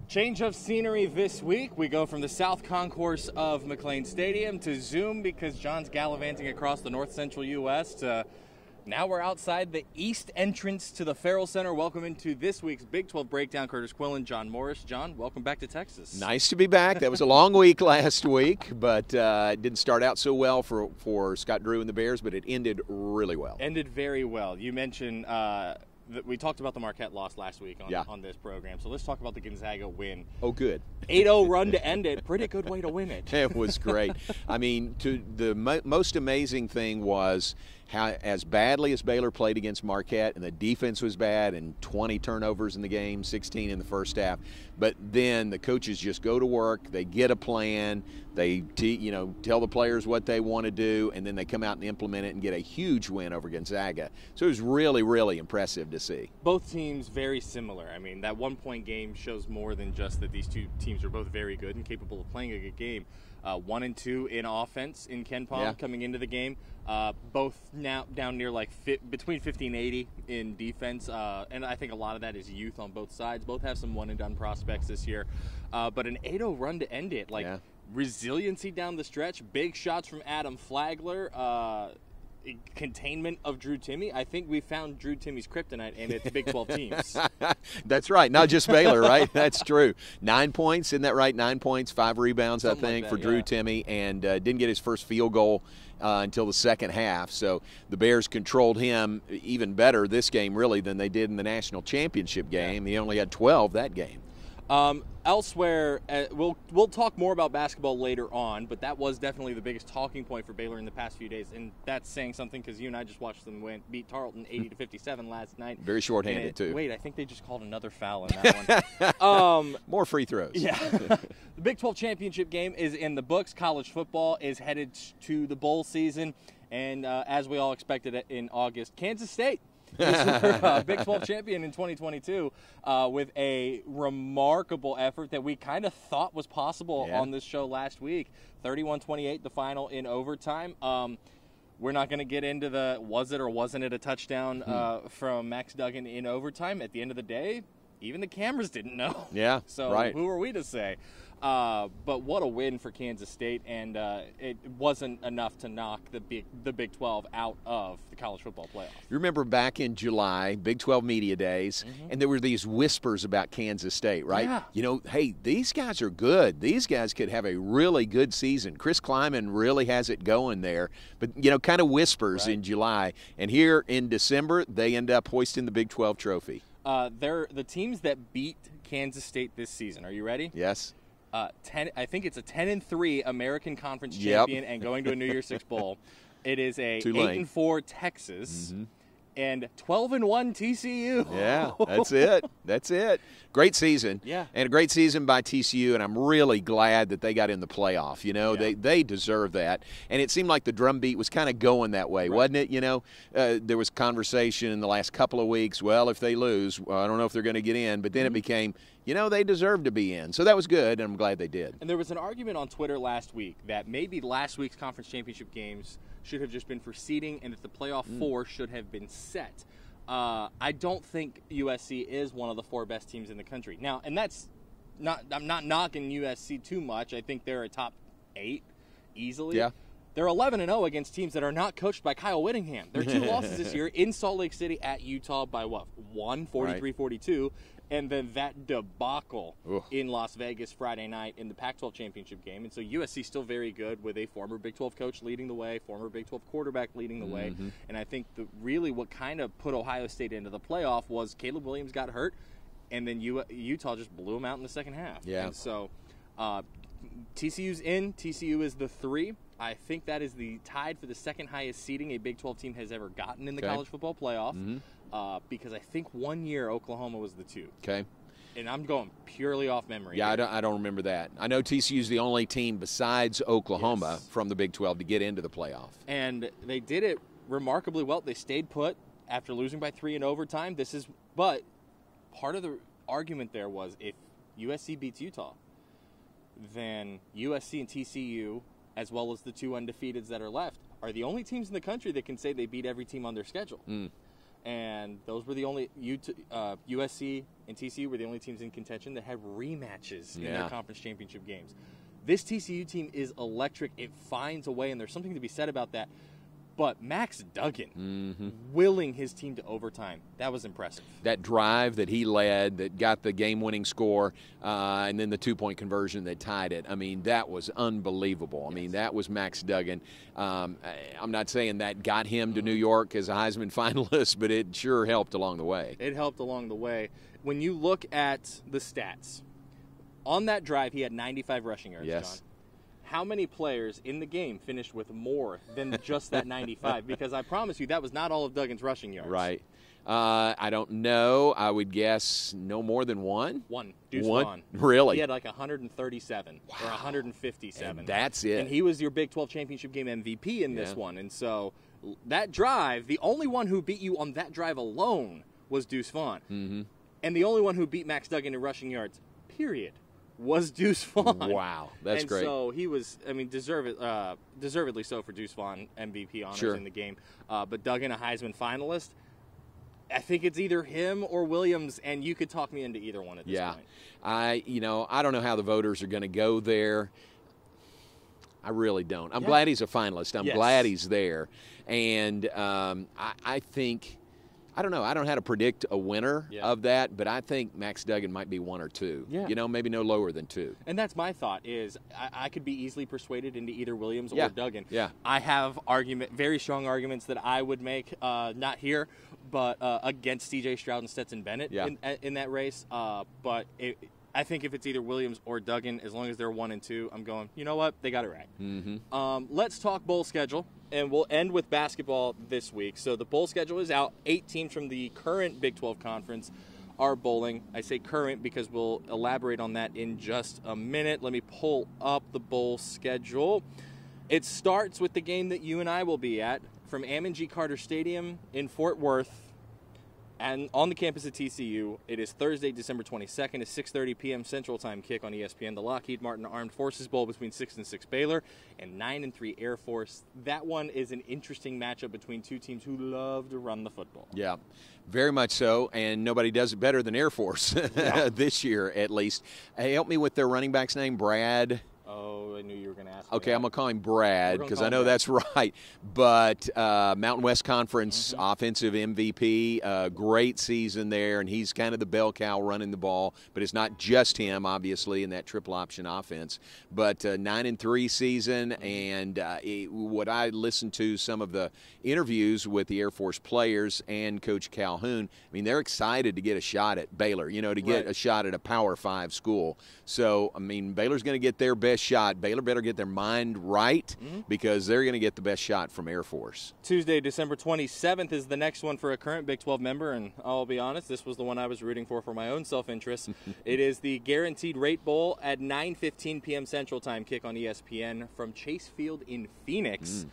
Change of scenery this week. We go from the South Concourse of McLean Stadium to Zoom because John's gallivanting across the north central U.S. to now we're outside the east entrance to the Farrell Center. Welcome into this week's Big 12 Breakdown. Kurtis Quillin, John Morris. John, welcome back to Texas. Nice to be back. That was a long week last week, but it didn't start out so well for Scott Drew and the Bears, but it ended really well. Ended very well. You mentioned we talked about the Marquette loss last week on this program, so let's talk about the Gonzaga win. Oh, good. 8-0 run to end it. Pretty good way to win it. It was great. I mean, the most amazing thing was how, as badly as Baylor played against Marquette, and the defense was bad, and 20 turnovers in the game, 16 in the first half, but then the coaches just go to work, they get a plan, they tell the players what they want to do, and then they come out and implement it and get a huge win over Gonzaga. So it was really, really impressive to see. Both teams very similar. I mean, that one-point game shows more than just that these two teams are both very good and capable of playing a good game. 1 and 2 in offense in Ken Pom coming into the game. Both now down near between 50 and 80 in defense, and I think a lot of that is youth on both sides. Both have some one-and-done prospects this year, but an 8-0 run to end it. Resiliency down the stretch, big shots from Adam Flagler, containment of Drew Timme. I think we found Drew Timme's kryptonite, and it's Big 12 teams. That's right. Not just Baylor, right? That's true. 9 points, isn't that right? 9 points, 5 rebounds, something I think, for Drew Timme, and didn't get his first field goal until the second half. So the Bears controlled him even better this game, really, than they did in the national championship game. He only had 12 that game. Elsewhere, we'll talk more about basketball later on, but that was definitely the biggest talking point for Baylor in the past few days, and that's saying something because you and I just watched them beat Tarleton 80-57 last night. Very shorthanded too. Wait, I think they just called another foul in that one. More free throws. Yeah. The Big 12 championship game is in the books. College football is headed to the bowl season, and as we all expected in August, Kansas State is Big 12 champion in 2022 with a remarkable effort that we kind of thought was possible on this show last week. 31-28, the final in overtime. We're not going to get into the was it or wasn't it a touchdown from Max Duggan in overtime. At the end of the day, even the cameras didn't know. Yeah, so right. Who are we to say? But what a win for Kansas State, and it wasn't enough to knock the Big 12 out of the college football playoff. You remember back in July, Big 12 media days, and there were these whispers about Kansas State, right? Yeah. Hey, these guys are good. These guys could have a really good season. Chris Kleiman really has it going there. But, kind of whispers in July. And here in December, they end up hoisting the Big 12 trophy. They're the teams that beat Kansas State this season. Are you ready? Yes. I think it's a 10-3 American Conference champion and going to a New Year's Six bowl. It is a 8-4 Texas and 12-1 TCU. Yeah, that's it. That's it. Great season. Yeah. And a great season by TCU, and I'm really glad that they got in the playoff. They deserve that. And it seemed like the drumbeat was kind of going that way, wasn't it? There was conversation in the last couple of weeks, well, if they lose, I don't know if they're going to get in. But then it became, they deserve to be in. So that was good, and I'm glad they did. And there was an argument on Twitter last week that maybe last week's conference championship games should have just been for seeding and that the playoff 4 should have been set. I don't think USC is one of the 4 best teams in the country. Now, and I'm not knocking USC too much. I think they're a top 8 easily. Yeah. They're 11-0 against teams that are not coached by Kyle Whittingham. Their 2 losses this year in Salt Lake City at Utah by 43-42. And then that debacle in Las Vegas Friday night in the Pac-12 championship game. And so USC still very good with a former Big 12 coach leading the way, former Big 12 quarterback leading the way. And I think really what kind of put Ohio State into the playoff was Caleb Williams got hurt, and then Utah just blew him out in the second half. Yeah. And so TCU's in. TCU is the 3. I think that is the tied for the second highest seeding a Big 12 team has ever gotten in the college football playoff. Because I think one year Oklahoma was the 2. Okay. And I'm going purely off memory. Yeah, I don't remember that. I know TCU's the only team besides Oklahoma from the Big 12 to get into the playoff. And they did it remarkably well. They stayed put after losing by 3 in overtime. But part of the argument there was if USC beats Utah, then USC and TCU, as well as the 2 undefeateds that are left, are the only teams in the country that can say they beat every team on their schedule. And those were the only USC and TCU were the only teams in contention that had rematches in their conference championship games. This TCU team is electric. It finds a way, and there's something to be said about that. But Max Duggan willing his team to overtime, that was impressive. That drive that he led that got the game-winning score and then the two-point conversion that tied it, I mean, that was unbelievable. I mean, that was Max Duggan. I'm not saying that got him to New York as a Heisman finalist, but it sure helped along the way. It helped along the way. When you look at the stats, on that drive he had 95 rushing yards, John. How many players in the game finished with more than just that 95? Because I promise you that was not all of Duggan's rushing yards. Right. I don't know. I would guess no more than one. Deuce Vaughn. Really? He had like 137 or 157. And that's it. And he was your Big 12 championship game MVP in this one. And so that drive, the only one who beat you on that drive alone was Deuce Vaughn. And the only one who beat Max Duggan in rushing yards, period, was Deuce Vaughn. Wow, that's great. And so he was, I mean, deservedly so for Deuce Vaughn MVP honors in the game. But Duggan, a Heisman finalist, I think it's either him or Williams, and you could talk me into either one at this point. I don't know how the voters are going to go there. I really don't. I'm glad he's a finalist. I'm glad he's there. And I think, I don't know. I don't know how to predict a winner of that, but I think Max Duggan might be one or two. Maybe no lower than two. And that's my thought is I could be easily persuaded into either Williams or Duggan. Yeah. I have very strong arguments that I would make, not here, but against C.J. Stroud and Stetson Bennett in that race. But I think if it's either Williams or Duggan, as long as they're 1 and 2, I'm going, you know what? They got it right. Let's talk bowl schedule, and we'll end with basketball this week. So the bowl schedule is out. 8 teams from the current Big 12 conference are bowling. I say current because we'll elaborate on that in just a minute. Let me pull up the bowl schedule. It starts with the game that you and I will be at from Ammon G. Carter Stadium in Fort Worth. And on the campus at TCU, it is Thursday, December 22nd, a 6:30 p.m. Central Time kick on ESPN. The Lockheed Martin Armed Forces Bowl between 6 and 6 Baylor and 9 and 3 Air Force. That one is an interesting matchup between two teams who love to run the football. Yeah, very much so, and nobody does it better than Air Force this year, at least. Hey, help me with their running back's name, Brad. Oh, I knew you were going to ask. Okay, I'm going to call him Brad because I know that's right. But Mountain West Conference offensive MVP, great season there, and he's kind of the bell cow running the ball. But it's not just him, obviously, in that triple option offense. But 9-3 season, and what I listened to some of the interviews with the Air Force players and Coach Calhoun, I mean, they're excited to get a shot at Baylor, to get a shot at a Power 5 school. So, I mean, Baylor's going to get their best shot. Baylor better get their mind right because they're going to get the best shot from Air Force. Tuesday, December 27th is the next one for a current Big 12 member, and I'll be honest, this was the one I was rooting for my own self-interest. It is the Guaranteed Rate Bowl at 9:15 p.m. Central Time kick on ESPN from Chase Field in Phoenix.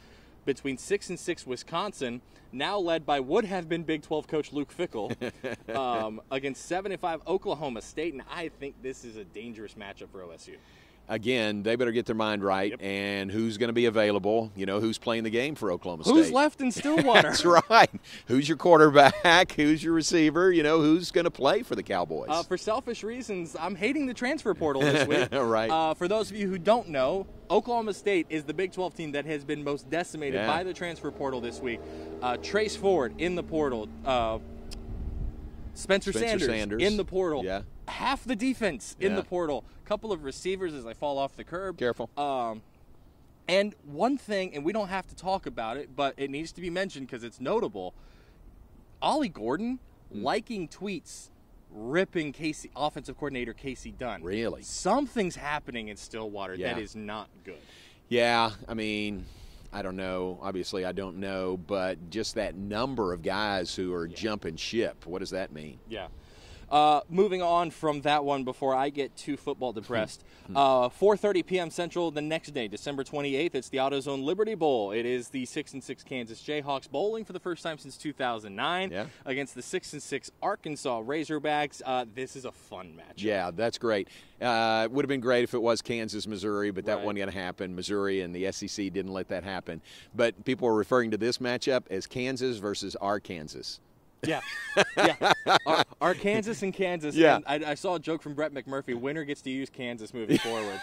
Between 6 and 6 Wisconsin, now led by would have been Big 12 coach Luke Fickell, against 7 and 5 Oklahoma State, and I think this is a dangerous matchup for OSU. Again, they better get their mind right, and who's going to be available, who's playing the game for Oklahoma State. Who's left in Stillwater? That's right. Who's your quarterback? Who's your receiver? Who's going to play for the Cowboys? For selfish reasons, I'm hating the transfer portal this week. Right. For those of you who don't know, Oklahoma State is the Big 12 team that has been most decimated by the transfer portal this week. Trace Ford in the portal. Spencer Sanders in the portal. Yeah. Half the defense in the portal. Couple of receivers as they fall off the curb. Careful. And one thing, and we don't have to talk about it, but it needs to be mentioned because it's notable. Ollie Gordon liking tweets ripping offensive coordinator Casey Dunn. Really? Something's happening in Stillwater that is not good. Yeah, I mean, I don't know. Obviously, I don't know, but just that number of guys who are jumping ship, what does that mean? Yeah. Moving on from that one before I get too football depressed. 4:30 p.m. Central the next day, December 28th. It's the AutoZone Liberty Bowl. It is the 6 and 6 Kansas Jayhawks bowling for the first time since 2009 against the 6 and 6 Arkansas Razorbacks. This is a fun matchup. Yeah, that's great. It would have been great if it was Kansas, Missouri, but that wasn't going to happen. Missouri and the SEC didn't let that happen. But people are referring to this matchup as Kansas versus Arkansas. Yeah, yeah. Kansas and Kansas. Yeah. And I saw a joke from Brett McMurphy. Winner gets to use Kansas moving forward.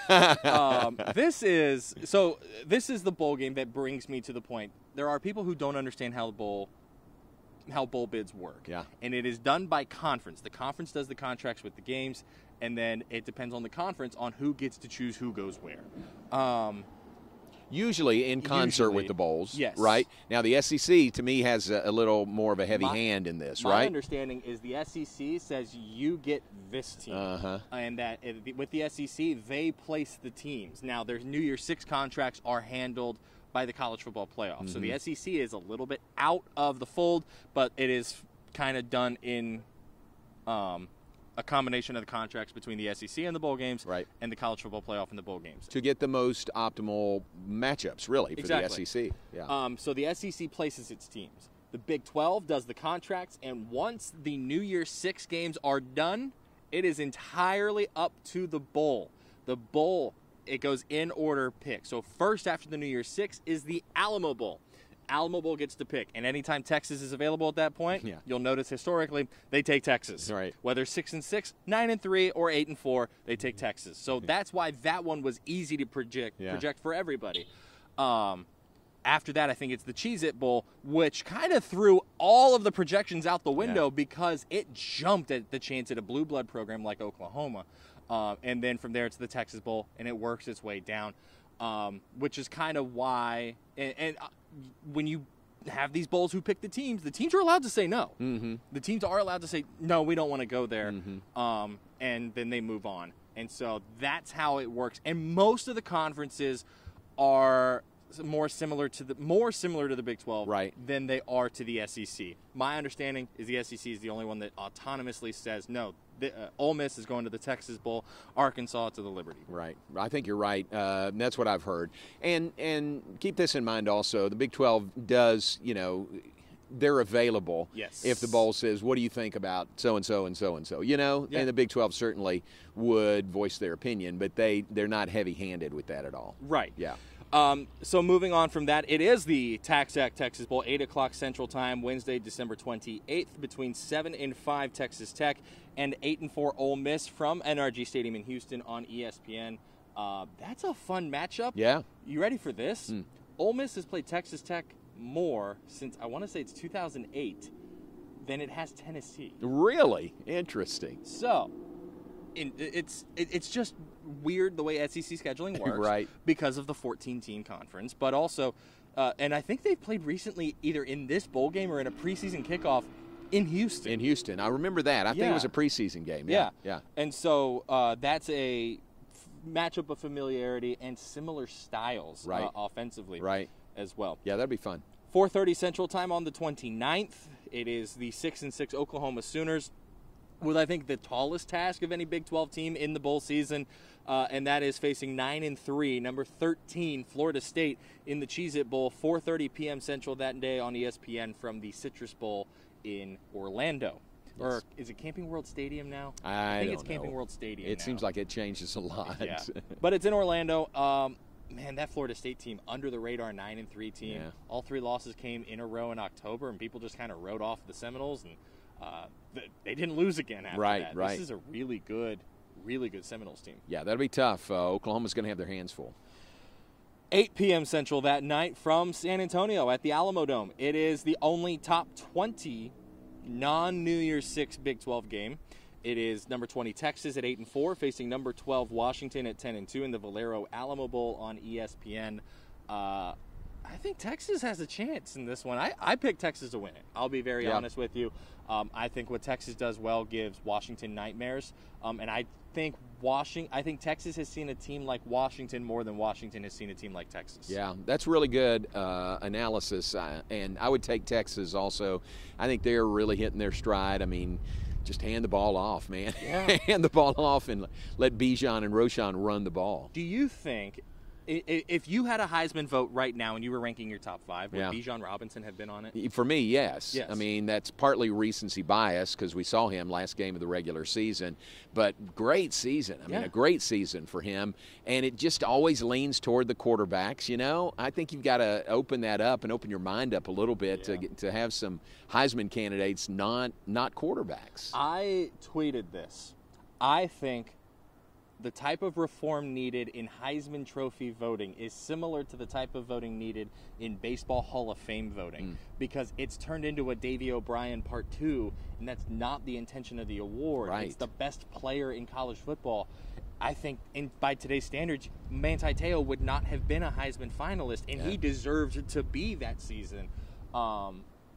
This is the bowl game that brings me to the point. There are people who don't understand how bowl bids work. Yeah. And it is done by conference. The conference does the contracts with the games, and then it depends on the conference on who gets to choose who goes where. Usually in concert with the bowls, yes. Right? Now, the SEC, to me, has a little more of a heavy hand in this, right? My understanding is the SEC says you get this team. And that with the SEC, they place the teams. Now, their New Year's Six contracts are handled by the college football playoff. So the SEC is a little bit out of the fold, but it is kind of done in a combination of the contracts between the SEC and the bowl games, right, and the college football playoff and the bowl games to get the most optimal matchups, really, for the SEC. Yeah. So the SEC places its teams. The Big 12 does the contracts, and once the New Year's Six games are done, it is entirely up to the bowl. The bowl, it goes in order pick. So first after the New Year's Six is the Alamo Bowl. Alamo Bowl gets to pick, and anytime Texas is available at that point, you'll notice historically they take Texas. Right. Whether 6-6, 9-3, or 8-4, they take Texas. So that's why that one was easy to project for everybody. After that, I think it's the Cheez-It Bowl, which kind of threw all of the projections out the window because it jumped at the chance at a blue blood program like Oklahoma. And then from there, it's the Texas Bowl, and it works its way down, which is kind of why when you have these bowls who pick the teams are allowed to say no. The teams are allowed to say, no, we don't want to go there, and then they move on. And so that's how it works. And most of the conferences are more similar to the Big 12 than they are to the SEC. My understanding is the SEC is the only one that autonomously says, no, Ole Miss is going to the Texas Bowl, Arkansas to the Liberty. Right. I think you're right. That's what I've heard. And keep this in mind also, the Big 12 does, they're available. Yes. If the bowl says, what do you think about so-and-so and so-and-so, And the Big 12 certainly would voice their opinion, but they're not heavy-handed with that at all. Right. Yeah. So moving on from that, it is the TaxAct Texas Bowl, 8 o'clock Central Time, Wednesday, December 28th, between 7 and 5 Texas Tech and 8 and 4 Ole Miss from NRG Stadium in Houston on ESPN. That's a fun matchup. Yeah. You ready for this? Ole Miss has played Texas Tech more since, I want to say it's 2008, than it has Tennessee. Really? Interesting. So it's just weird the way SEC scheduling works, right? Because of the 14-team conference, but also, and I think they've played recently either in this bowl game or in a preseason kickoff in Houston. In Houston, I remember that. I think it was a preseason game. Yeah. Yeah. And so that's a matchup of familiarity and similar styles, offensively, as well. Yeah, that'd be fun. 4:30 Central Time on the 29th. It is the 6-6 Oklahoma Sooners, with I think the tallest task of any Big 12 team in the bowl season, and that is facing 9-3, number 13 Florida State in the Cheez-It Bowl, 4:30 p.m. Central that day on ESPN from the Citrus Bowl in Orlando. Yes. Or is it Camping World Stadium now? I think it's Camping World Stadium. It seems like it changes a lot. Yeah. But it's in Orlando. Man, that Florida State team, under the radar 9-3 team. Yeah. All 3 losses came in a row in October, and people just kind of wrote off the Seminoles, and they didn't lose again after that. Right. This is a really good Seminoles team. Yeah, that'll be tough. Oklahoma's going to have their hands full. 8 p.m. Central that night from San Antonio at the Alamo Dome. It is the only top 20 non-New Year's Six Big 12 game. It is number 20 Texas at 8-4, facing number 12 Washington at 10-2 in the Valero Alamo Bowl on ESPN. I think Texas has a chance in this one. I picked Texas to win it. I'll be very honest with you. I think what Texas does well gives Washington nightmares, and I think Texas has seen a team like Washington more than Washington has seen a team like Texas. Yeah, that's really good analysis, and I would take Texas also. I think they're really hitting their stride. I mean, just hand the ball off, man. Yeah. Hand the ball off and let Bijan and Roshan run the ball. Do you think If you had a Heisman vote right now and you were ranking your top 5, would Bijan Robinson have been on it? For me, yes. I mean, that's partly recency bias because we saw him last game of the regular season. But great season. I mean, a great season for him. And it just always leans toward the quarterbacks, you know. I think you've got to open that up and open your mind up a little bit to have some Heisman candidates not quarterbacks. I tweeted this. I think the type of reform needed in Heisman Trophy voting is similar to the type of voting needed in Baseball Hall of Fame voting because it's turned into a Davey O'Brien Part 2, and that's not the intention of the award. Right. It's the best player in college football. I think by today's standards, Manti Te'o would not have been a Heisman finalist, and he deserved to be that season.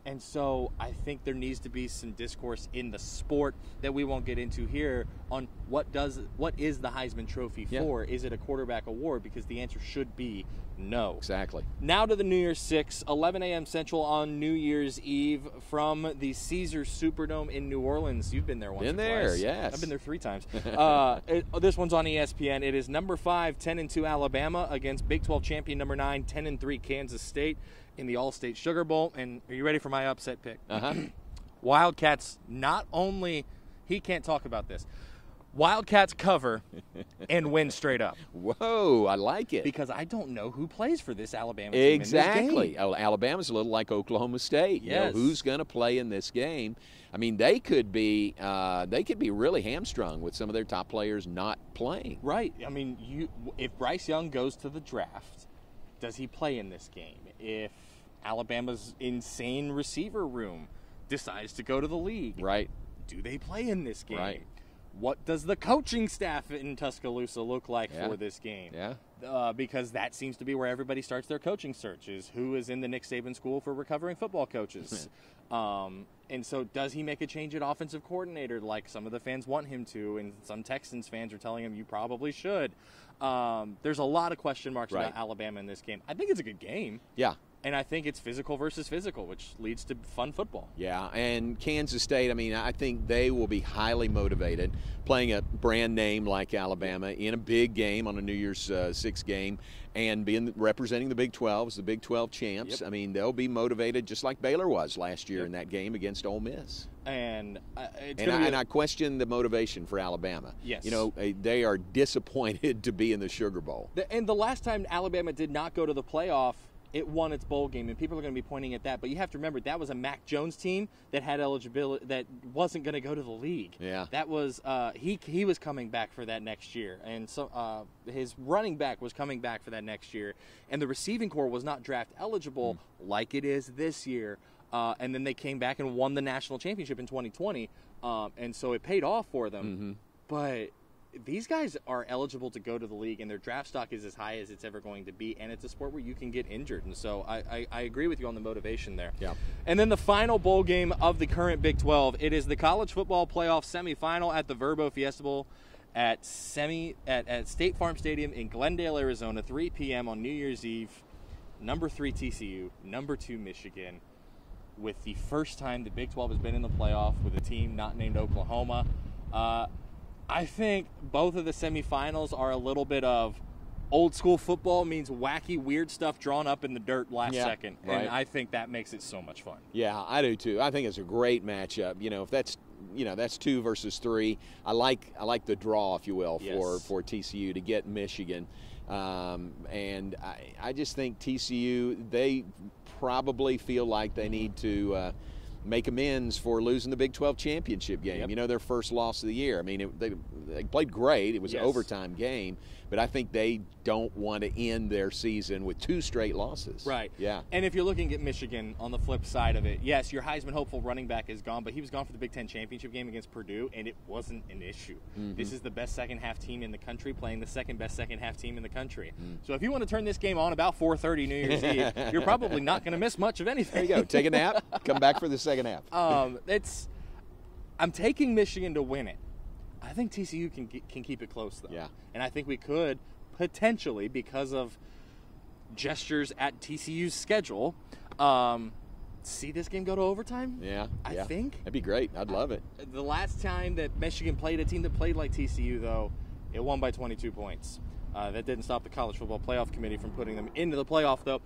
And so I think there needs to be some discourse in the sport that we won't get into here on what is the Heisman Trophy for? Is it a quarterback award? Because the answer should be no. Exactly. Now to the New Year's Six, 11 a.m. Central on New Year's Eve from the Caesars Superdome in New Orleans. You've been there once or twice. Been there, yes. I've been there 3 times. This one's on ESPN. It is number 5, 10-2 Alabama against Big 12 champion number 9, 10-3 Kansas State in the All-State Sugar Bowl. And are you ready for my upset pick? Wildcats not only – he can't talk about this. Wildcats cover and win straight up. Whoa, I like it. Because I don't know who plays for this Alabama team Exactly. in this game. Alabama's a little like Oklahoma State. Yes. You know, who's going to play in this game? I mean, they could be really hamstrung with some of their top players not playing. Right. I mean, if Bryce Young goes to the draft, does he play in this game? If Alabama's insane receiver room decides to go to the league, right? Do they play in this game? Right. What does the coaching staff in Tuscaloosa look like for this game? Because that seems to be where everybody starts their coaching search, is who is in the Nick Saban school for recovering football coaches. And so does he make a change at offensive coordinator like some of the fans want him to, and some Texans fans are telling him you probably should? There's a lot of question marks about Alabama in this game. I think it's a good game. Yeah. And I think it's physical versus physical, which leads to fun football. Yeah, and Kansas State, I mean, I think they will be highly motivated playing a brand name like Alabama in a big game on a New Year's Six game and representing the Big 12 as the Big 12 champs. I mean, they'll be motivated just like Baylor was last year in that game against Ole Miss. And I question the motivation for Alabama. Yes. You know, they are disappointed to be in the Sugar Bowl. And the last time Alabama did not go to the playoff, it won its bowl game, and people are going to be pointing at that. But you have to remember, that was a Mac Jones team that had eligibility, that wasn't going to go to the league. Yeah. That was he was coming back for that next year, and so his running back was coming back for that next year, and the receiving corps was not draft eligible like it is this year. And then they came back and won the national championship in 2020, and so it paid off for them. But these guys are eligible to go to the league, and their draft stock is as high as it's ever going to be, and it's a sport where you can get injured. And so I agree with you on the motivation there. Yeah. And then the final bowl game of the current Big 12, it is the college football playoff semifinal at the Verbo Fiesta Bowl at State Farm Stadium in Glendale, Arizona, 3 p.m. on New Year's Eve. Number 3 TCU, number 2 Michigan, with the first time the Big 12 has been in the playoff with a team not named Oklahoma. I think both of the semifinals are a little bit of old school football means wacky, weird stuff drawn up in the dirt last second. Right. And I think that makes it so much fun. Yeah, I do too. I think it's a great matchup. You know, if that's 2 versus 3. I like the draw, if you will, for TCU to get Michigan. And I just think TCU, they probably feel like they need to make amends for losing the Big 12 championship game. You know, their first loss of the year. I mean, they played great. It was an overtime game. But I think they don't want to end their season with 2 straight losses. Right. Yeah. And if you're looking at Michigan on the flip side of it, yes, your Heisman hopeful running back is gone, but he was gone for the Big Ten championship game against Purdue, and it wasn't an issue. This is the best second-half team in the country playing the second-best second-half team in the country. So if you want to turn this game on about 4:30 New Year's Eve, you're probably not going to miss much of anything. There you go. Take a nap. Come back for the second half. I'm taking Michigan to win it. I think TCU can keep it close, though. Yeah. And I think we could potentially, because of gestures at TCU's schedule, see this game go to overtime? Yeah. I think. That'd be great. I'd love it. The last time that Michigan played a team that played like TCU, though, it won by 22 points. That didn't stop the College Football Playoff Committee from putting them into the playoff, though.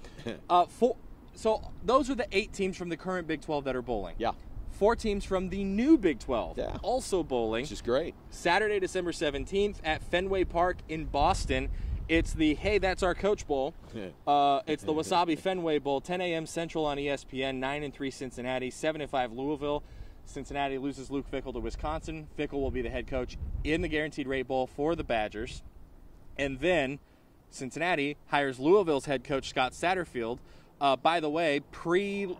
So those are the 8 teams from the current Big 12 that are bowling. Yeah. 4 teams from the new Big 12 also bowling. Which is great. Saturday, December 17th at Fenway Park in Boston. It's the Hey, That's Our Coach Bowl. It's the Wasabi Fenway Bowl, 10 a.m. Central on ESPN, 9-3 Cincinnati, 7-5 Louisville. Cincinnati loses Luke Fickell to Wisconsin. Fickell will be the head coach in the Guaranteed Rate Bowl for the Badgers. And then Cincinnati hires Louisville's head coach, Scott Satterfield. By the way, pre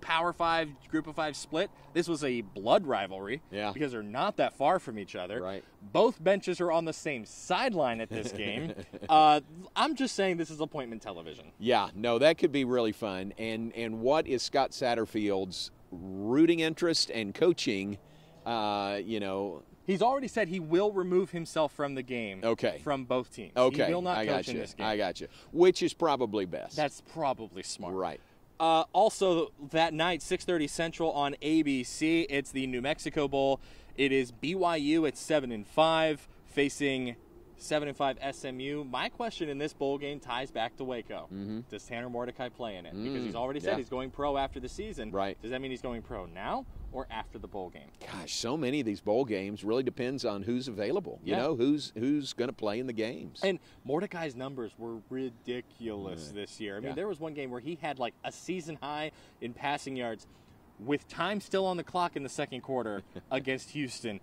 Power 5, Group of 5 split, this was a blood rivalry because they're not that far from each other. Right. Both benches are on the same sideline at this game. I'm just saying this is appointment television. Yeah, no, that could be really fun. And what is Scott Satterfield's rooting interest and coaching, He's already said he will remove himself from the game from both teams. Okay. He will not coach in this game. I got you. Which is probably best. That's probably smart. Right. Also, that night, 6:30 Central on ABC, it's the New Mexico Bowl. It is BYU at 7-5, facing 7-5 SMU. My question in this bowl game ties back to Waco. Does Tanner Mordecai play in it? Because he's already said he's going pro after the season. Right. Does that mean he's going pro now or after the bowl game? Gosh, so many of these bowl games really depends on who's available. You know, who's going to play in the games. And Mordecai's numbers were ridiculous this year. I mean, there was one game where he had like a season high in passing yards with time still on the clock in the second quarter against Houston.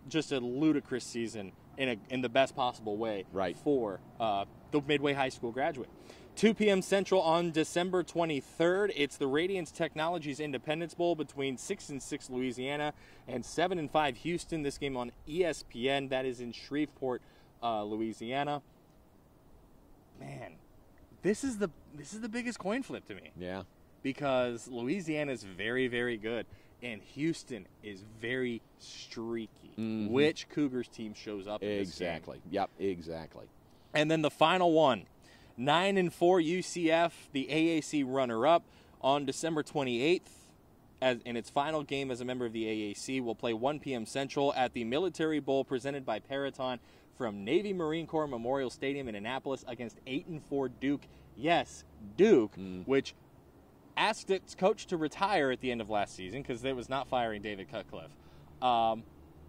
Just a ludicrous season in the best possible way for the Midway High School graduate. 2 p.m. Central on December 23rd. It's the Radiance Technologies Independence Bowl between 6-6 Louisiana and 7-5 Houston. This game on ESPN. That is in Shreveport, Louisiana. Man, this is the biggest coin flip to me. Yeah. Because Louisiana is very, very good, and Houston is very streaky. Which Cougars team shows up in this game? Exactly. Yep, exactly. And then the final one, 9-4 UCF, the AAC runner-up, on December 28th. In its final game as a member of the AAC, will play 1 p.m. Central at the Military Bowl presented by Peraton from Navy Marine Corps Memorial Stadium in Annapolis against 8-4 Duke. Yes, Duke, which asked its coach to retire at the end of last season because it was not firing David Cutcliffe,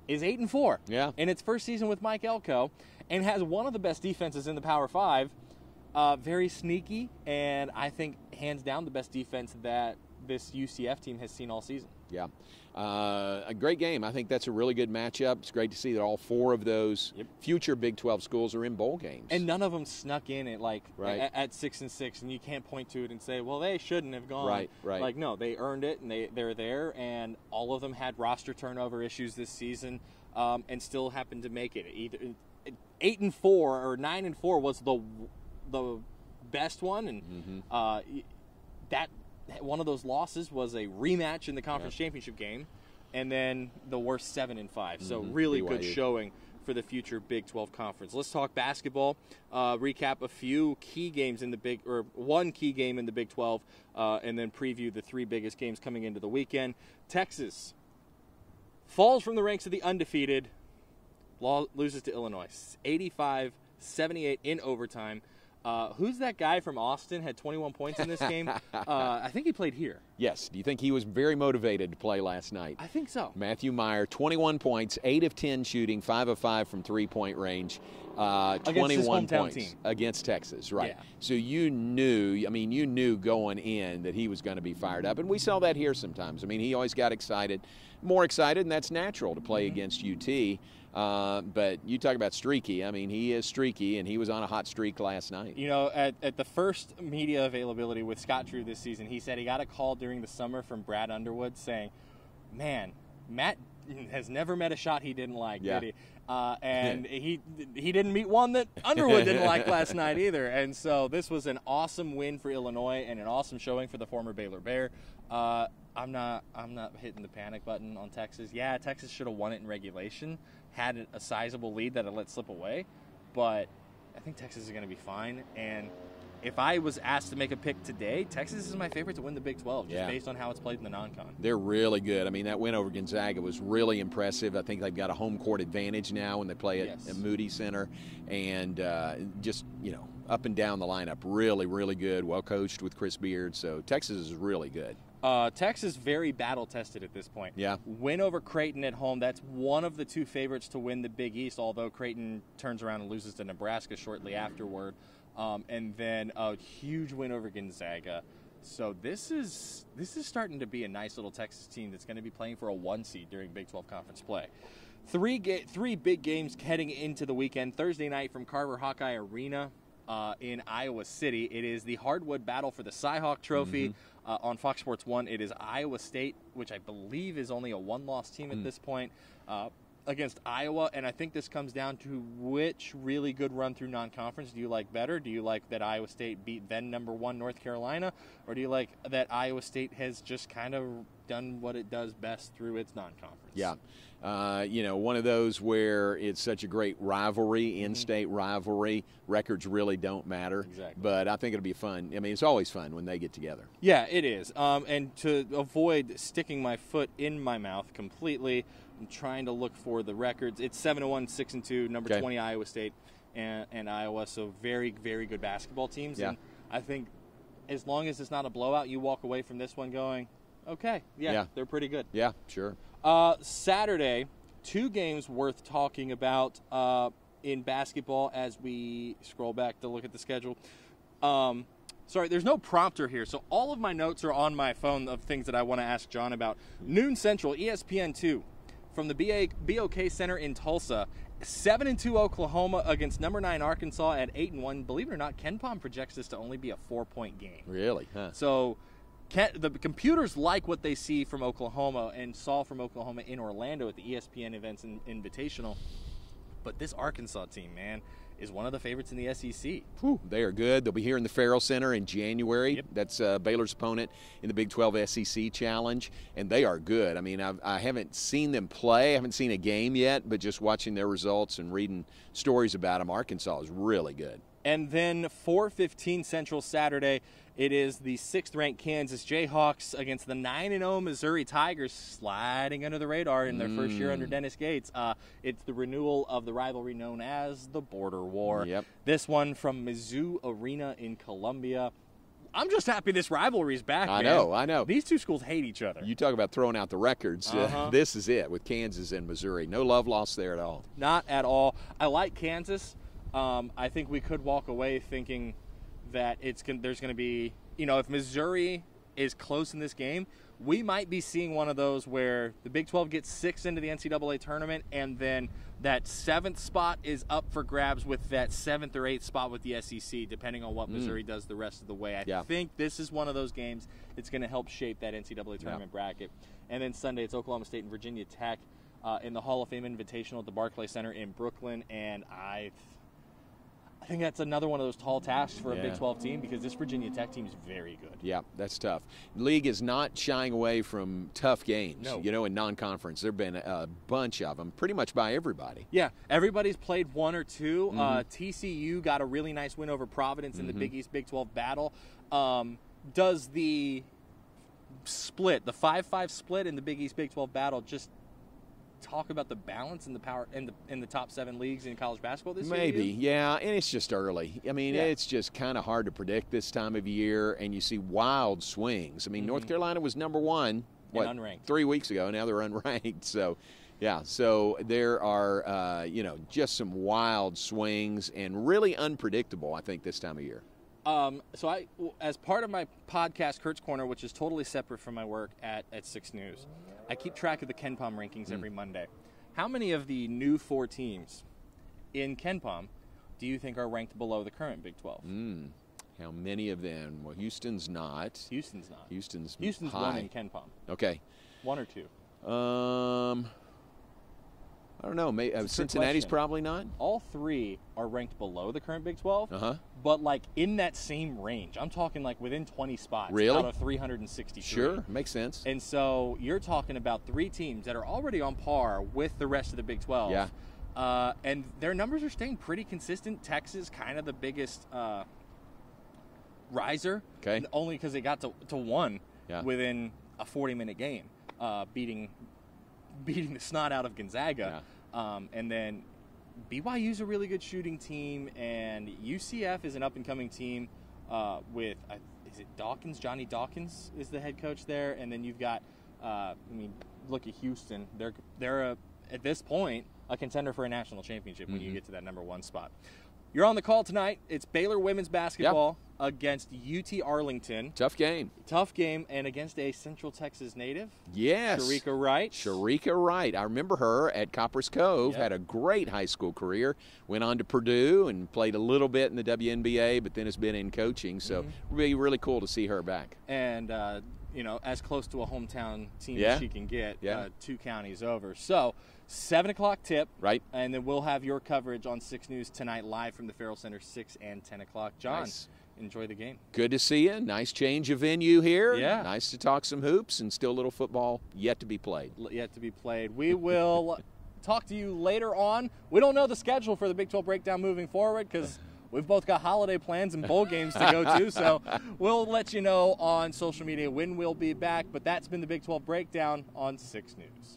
is 8-4 in its first season with Mike Elko, and has one of the best defenses in the Power 5. Very sneaky, and I think hands down the best defense that this UCF team has seen all season. Yeah. A great game. I think that's a really good matchup. It's great to see that all 4 of those future Big 12 schools are in bowl games. And none of them snuck in at at 6-6, and you can't point to it and say, well, they shouldn't have gone. Right. Like, no, they earned it, and they're there, and all of them had roster turnover issues this season, and still happened to make it. Either 8-4 or 9-4 was the best one, and that one of those losses was a rematch in the conference championship game, and then the worst 7-5. So really BYU. Good showing for the future Big 12 conference. Let's talk basketball. Recap a few key games in the one key game in the Big 12, and then preview the 3 biggest games coming into the weekend. Texas falls from the ranks of the undefeated, loses to Illinois, 85-78 in overtime. Who's that guy from Austin? Had 21 points in this game. I think he played here. Yes. Do you think he was very motivated to play last night? I think so. Matthew Meyer, 21 points, 8 of 10 shooting, 5 of 5 from three-point range. 21 points team. Against Texas, right? Yeah. So you knew going in that he was going to be fired up, and we saw that here sometimes. I mean, he always got more excited, and that's natural to play against UT. But you talk about streaky. I mean, he is streaky, and he was on a hot streak last night. You know, at the first media availability with Scott Drew this season, he said he got a call during the summer from Brad Underwood saying, man, Matt has never met a shot he didn't like, did he? And he didn't meet one that Underwood didn't like last night either. And so this was an awesome win for Illinois and an awesome showing for the former Baylor Bear. I'm not hitting the panic button on Texas. Yeah, Texas should have won it in regulation, had a sizable lead that it let slip away, but I think Texas is going to be fine. And if I was asked to make a pick today, Texas is my favorite to win the Big 12, just based on how it's played in the non-con. They're really good. I mean, that win over Gonzaga was really impressive. I think they've got a home court advantage now when they play at Moody Center. And just, up and down the lineup, really, really good, well coached with Chris Beard. So Texas is really good. Texas very battle-tested at this point. Yeah. Win over Creighton at home. That's one of the two favorites to win the Big East, although Creighton turns around and loses to Nebraska shortly afterward. And then a huge win over Gonzaga. So this is starting to be a nice little Texas team that's going to be playing for a 1 seed during Big 12 conference play. Three big games heading into the weekend. Thursday night from Carver Hawkeye Arena in Iowa City. It is the hardwood battle for the Cy-Hawk Trophy. On Fox Sports 1, it is Iowa State, which I believe is only a one-loss team at this point, against Iowa. And I think this comes down to which really good run-through non-conference do you like better? Do you like that Iowa State beat then number 1 North Carolina? Or do you like that Iowa State has just kind of done what it does best through its non-conference? Yeah. One of those where it's such a great rivalry, in-state rivalry. Records really don't matter. Exactly. But I think it'll be fun. I mean, it's always fun when they get together. Yeah, it is. And to avoid sticking my foot in my mouth completely, I'm trying to look for the records. It's 7-1, 6-2, number 20 Iowa State and Iowa. So very, very good basketball teams. Yeah. And I think as long as it's not a blowout, you walk away from this one going, okay, they're pretty good. Yeah, sure. Saturday, 2 games worth talking about in basketball as we scroll back to look at the schedule. Sorry, there's no prompter here, so all of my notes are on my phone of things that I want to ask John about. Noon Central, ESPN2, from the BOK Center in Tulsa. 7-2 Oklahoma against number 9 Arkansas at 8-1. Believe it or not, KenPom projects this to only be a 4-point game. Really? Huh. So the computers like what they see from Oklahoma and saw from Oklahoma in Orlando at the ESPN Events Invitational. But this Arkansas team, man, is one of the favorites in the SEC. Whew, they are good. They'll be here in the Farrell Center in January. Yep. That's Baylor's opponent in the Big 12 SEC Challenge, and they are good. I mean, I haven't seen them play. I haven't seen a game yet, but just watching their results and reading stories about them, Arkansas is really good. And then 4:15 Central Saturday, it is the 6th-ranked Kansas Jayhawks against the 9-0 Missouri Tigers, sliding under the radar in their first year under Dennis Gates. It's the renewal of the rivalry known as the Border War. Yep. This one from Mizzou Arena in Columbia. I'm just happy this rivalry's back, man. I know. These two schools hate each other. You talk about throwing out the records. This is it with Kansas and Missouri. No love lost there at all. Not at all. I like Kansas. I think we could walk away thinking that there's going to be, if Missouri is close in this game, we might be seeing one of those where the Big 12 gets 6 into the NCAA tournament, and then that 7th spot is up for grabs with that 7th or 8th spot with the SEC, depending on what Missouri does the rest of the way. I think this is one of those games that's going to help shape that NCAA tournament bracket. And then Sunday, it's Oklahoma State and Virginia Tech in the Hall of Fame Invitational at the Barclays Center in Brooklyn, and I think that's another one of those tall tasks for a Big 12 team because this Virginia Tech team is very good. Yeah, that's tough. The league is not shying away from tough games, No. In non-conference. There have been a bunch of them, pretty much by everybody. Yeah, everybody's played one or two. TCU got a really nice win over Providence in the Big East Big 12 battle. Does the split, the 5-5 split in the Big East Big 12 battle, just talk about the balance in the power in the top 7 leagues in college basketball this year? Maybe, yeah, and it's just early. I mean, it's just kind of hard to predict this time of year, and you see wild swings. I mean, North Carolina was number 1, unranked 3 weeks ago. Now they're unranked. So, so there are, just some wild swings and really unpredictable, I think, this time of year. So as part of my podcast, Kurt's Corner, which is totally separate from my work at 6 News, I keep track of the KenPom rankings every Monday. How many of the new 4 teams in KenPom do you think are ranked below the current Big 12? How many of them? Well, Houston's not. Houston's not. Houston's high. 1 in KenPom. Okay. 1 or 2? I don't know. Cincinnati's probably not. All 3 are ranked below the current Big 12, but like in that same range. I'm talking like within 20 spots out of 363. Sure, makes sense. And so you're talking about 3 teams that are already on par with the rest of the Big 12. Yeah. And their numbers are staying pretty consistent. Texas, kind of the biggest riser, only because they got to 1 within a 40-minute game, beating the snot out of Gonzaga. And then BYU's a really good shooting team, and UCF is an up-and-coming team with, is it Dawkins? Johnny Dawkins is the head coach there. And then you've got, look at Houston. They're at this point, a contender for a national championship when you get to that number 1 spot. You're on the call tonight. It's Baylor women's basketball against UT Arlington. Tough game. Tough game, and against a Central Texas native. Yes. Sharika Wright. Sharika Wright. I remember her at Copper's Cove, had a great high school career, went on to Purdue and played a little bit in the WNBA, but then has been in coaching. So really, really cool to see her back. And, as close to a hometown team as she can get, 2 counties over. So, 7 o'clock tip. Right. And then we'll have your coverage on 6 News tonight live from the Farrell Center, 6 and 10 o'clock. John, enjoy the game. Good to see you. Nice change of venue here. Yeah. Nice to talk some hoops, and still a little football yet to be played. We will talk to you later on. We don't know the schedule for the Big 12 breakdown moving forward because we've both got holiday plans and bowl games to go to, so we'll let you know on social media when we'll be back. But that's been the Big 12 breakdown on 6 News.